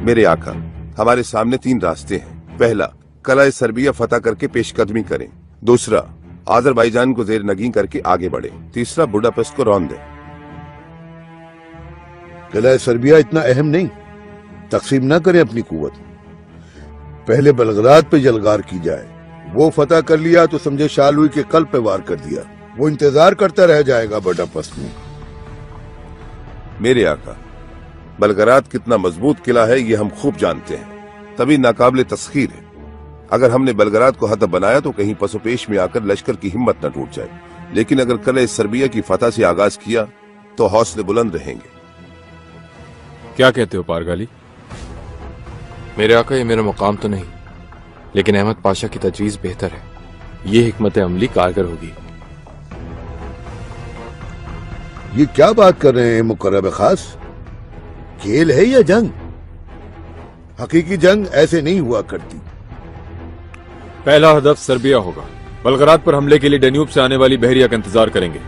मेरे आका, हमारे सामने 3 रास्ते हैं। पहला, कला सर्बिया फतह करके पेशकदमी करें। दूसरा, आजरबाईजान को जेर नगी करके आगे बढ़े। तीसरा, बुडापेस्ट को रौंद दें। कला सर्बिया इतना अहम नहीं, तकसीम न करें अपनी कुव्वत। पहले बलगराद पे जलगार की जाए। वो फतह कर लिया तो समझे शालुई के कल पे वार कर दिया। वो इंतजार करता रह जाएगा बुडापेस्ट में। मेरे आका, बलगराद कितना मजबूत किला है ये हम खूब जानते हैं, तभी नाकाबिले तस्खीर है। अगर हमने बलगराद को हदफ बनाया तो कहीं पसोपेश में आकर लश्कर की हिम्मत न टूट जाए। लेकिन अगर कल सर्बिया की फतह से आगाज किया तो हौसले बुलंद रहेंगे। क्या कहते हो पारगाली? मेरे आका, ये मेरा मुकाम तो नहीं, लेकिन अहमद पाशा की तजवीज बेहतर है। ये हिकमत अमली कारगर होगी। ये क्या बात कर रहे हैं मुकर्रब खास? खेल है या जंग? हकीकी जंग ऐसे नहीं हुआ करती। पहला हदफ सर्बिया होगा। बलगराद पर हमले के लिए डेन्यूब से आने वाली बहरिया का इंतजार करेंगे।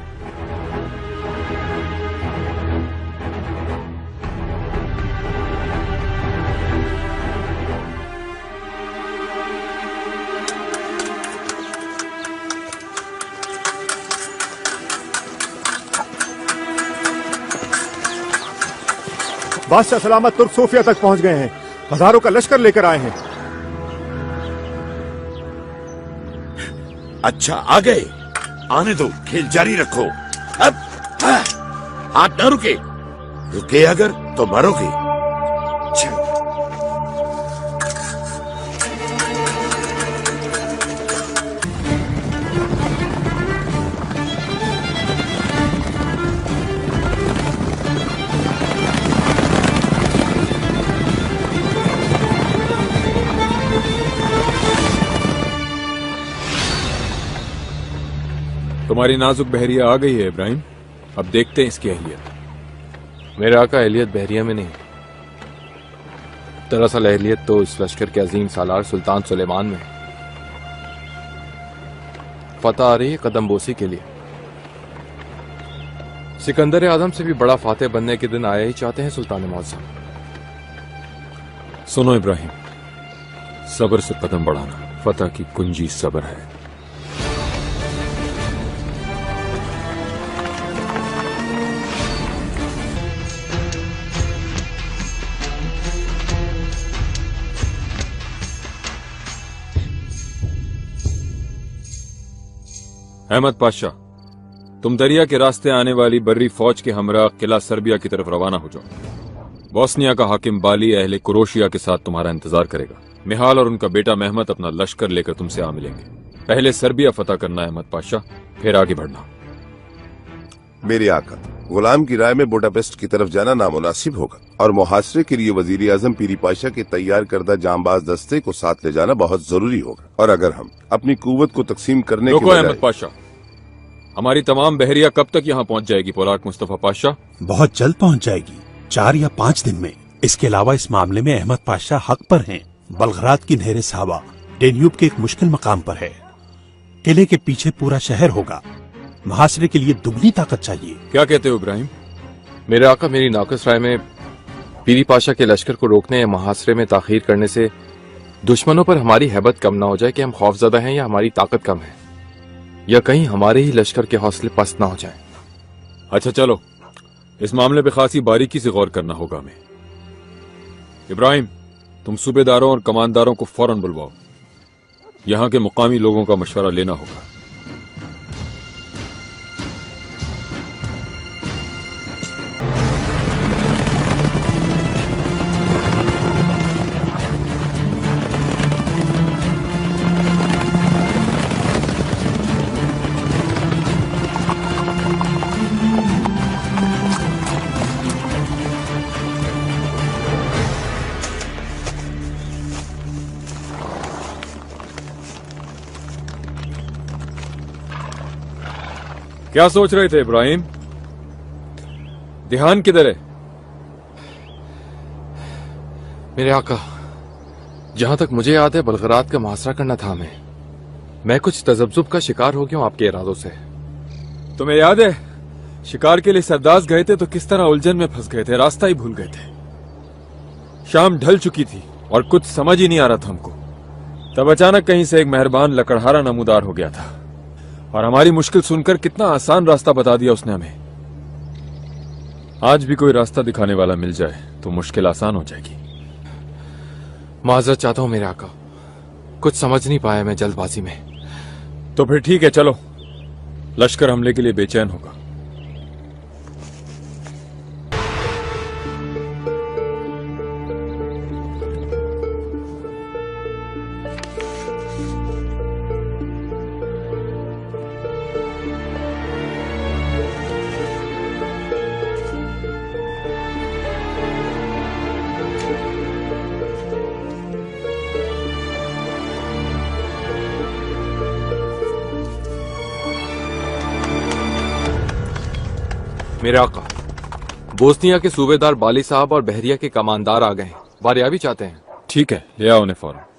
बादशाह सलामत तुर्क सोफिया तक पहुंच गए हैं। हजारों का लश्कर लेकर आए हैं। अच्छा, आ गए। आने दो, खेल जारी रखो। अब हाथ न रुके। रुके अगर तो मरोगे। तुम्हारी नाजुक बहरिया आ गई है इब्राहिम। अब देखते हैं इसकी अहलियत। मेरे आका, अहलियत बहरिया में नहीं, दरअसल अहलियत तो इस लश्कर के अजीम सालार सुल्तान सुलेमान में। फतह आ रही है कदम बोसी के लिए। सिकंदर आजम से भी बड़ा फातेह बनने के दिन आया ही चाहते हैं सुल्तान मौसम। सुनो इब्राहिम, सब्र से कदम बढ़ाना। फतह की कुंजी सब्र है। अहमद पाशा, तुम दरिया के रास्ते आने वाली बर्री फौज के हमरा किला सर्बिया की तरफ रवाना हो जाओ। बोस्निया का हाकिम बाली अहले क्रोशिया के साथ तुम्हारा इंतजार करेगा। मिहाल और उनका बेटा मेहमत अपना लश्कर लेकर तुमसे आ मिलेंगे। पहले सर्बिया फतह करना है अहमद पाशा, फिर आगे बढ़ना। मेरे आका, गुलाम की राय में बुडापेस्ट की तरफ जाना नामुनासिब होगा और मुहासरे के लिए वजीर आजम पीरी पाशा के तैयार करदा जांबाज दस्ते को साथ ले जाना बहुत जरूरी होगा। और अगर हम अपनी कुव्वत को तकसीम करने के बजाय अहमद पाशा, हमारी तमाम बहरिया कब तक यहाँ पहुँच जाएगी पोलार्क मुस्तफा पाशा? बहुत जल्द पहुँच जाएगी, 4 या 5 दिन में। इसके अलावा इस मामले में अहमद पाशा हक पर हैं। बलगराद की नहर सावा डेन्यूब के एक मुश्किल मकाम पर है। किले के पीछे पूरा शहर होगा। मुहासरे के लिए दुगनी ताकत चाहिए। क्या कहते हो इब्राहिम? मेरे आका, मेरी नाकस राय में पीरी पाशा के लश्कर को रोकने या मुहासरे में ताखीर करने से दुश्मनों पर हमारी हैबत कम ना हो जाए कि हम खौफजदा हैं या हमारी ताकत कम है, या कहीं हमारे ही लश्कर के हौसले पस्त ना हो जाए। अच्छा चलो, इस मामले पे खासी बारीकी से गौर करना होगा हमें। इब्राहिम, तुम सूबेदारों और कमांडरों को फौरन बुलवाओ। यहाँ के मुकामी लोगों का मशवरा लेना होगा। क्या सोच रहे थे इब्राहिम? ध्यान किधर है? मेरे आका, जहां तक मुझे याद है बलगराद का मुहासरा करना था हमें। मैं कुछ तजब्जुब का शिकार हो गया हूं आपके इरादों से। तुम्हें याद है शिकार के लिए सरदास गए थे तो किस तरह उलझन में फंस गए थे, रास्ता ही भूल गए थे। शाम ढल चुकी थी और कुछ समझ ही नहीं आ रहा था हमको। तब अचानक कहीं से एक मेहरबान लकड़हारा नमूदार हो गया था और हमारी मुश्किल सुनकर कितना आसान रास्ता बता दिया उसने हमें। आज भी कोई रास्ता दिखाने वाला मिल जाए तो मुश्किल आसान हो जाएगी। माजरत चाहता हूं मेरे आका, कुछ समझ नहीं पाया मैं जल्दबाजी में। तो फिर ठीक है, चलो। लश्कर हमले के लिए बेचैन होगा। मेरे आका, बोस्निया के सूबेदार बाली साहब और बहरिया के कमांदार आ गए हैं। बारियाबी चाहते हैं। ठीक है, ले आओ उन्हें फौरन।